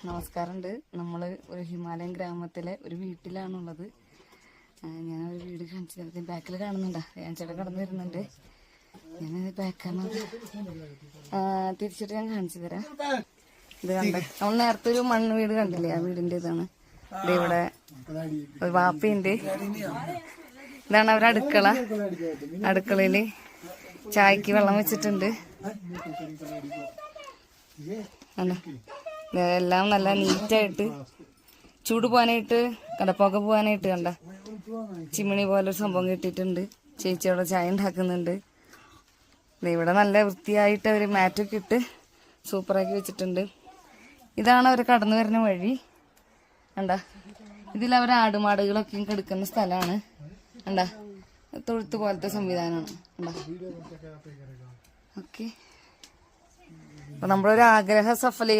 നമസ്കാരമുണ്ട്. നമ്മൾ ഒരു ഹിമാലയൻ ഗ്രാമത്തിലെ ഒരു വീട്ടിലാണുള്ളത്. ഞാനൊരു വീട് കാണിച്ചു തരാം. ബാക്കിൽ കാണുന്നുണ്ടോ? ഞാൻ ചേട്ടൻ കടന്നു വരുന്നുണ്ട്. ഞാനത് ബാക്കാണ് തിരിച്ചിട്ട് ഞാൻ കാണിച്ചു തരാം. ഇത് കണ്ട നമ്മൾ നേരത്തെ ഒരു മണ്ണ് വീട് കണ്ടില്ലേ? ആ വീടിന്റെ ഇതാണ്. ഇവിടെ ഒരു വാപ്പയുണ്ട്. ഇതാണ് അവരുടെ അടുക്കള. അടുക്കളയില് ചായക്ക് വെള്ളം വെച്ചിട്ടുണ്ട്. എല്ലാം നല്ല നീറ്റായിട്ട് ചൂട് പോകാനായിട്ട് കടപ്പൊക്കെ പോകാനായിട്ട് കണ്ട ചിമ്മിണി പോലൊരു സംഭവം കിട്ടിയിട്ടുണ്ട്. ചേച്ചി അവിടെ ചായ ഉണ്ടാക്കുന്നുണ്ട്. ഇവിടെ നല്ല വൃത്തിയായിട്ട് അവർ മാറ്റൊക്കെ ഇട്ട് സൂപ്പറാക്കി വെച്ചിട്ടുണ്ട്. ഇതാണ് അവർ കടന്നു വരുന്ന വഴി. കണ്ട ഇതിലവർ ആടുമാടുകളൊക്കെ കിടക്കുന്ന സ്ഥലമാണ്. കണ്ട തൊഴുത്ത് പോലത്തെ സംവിധാനമാണ്. കണ്ട ഓക്കെ. അപ്പൊ നമ്മളൊരു ആഗ്രഹ സഫലീകരണം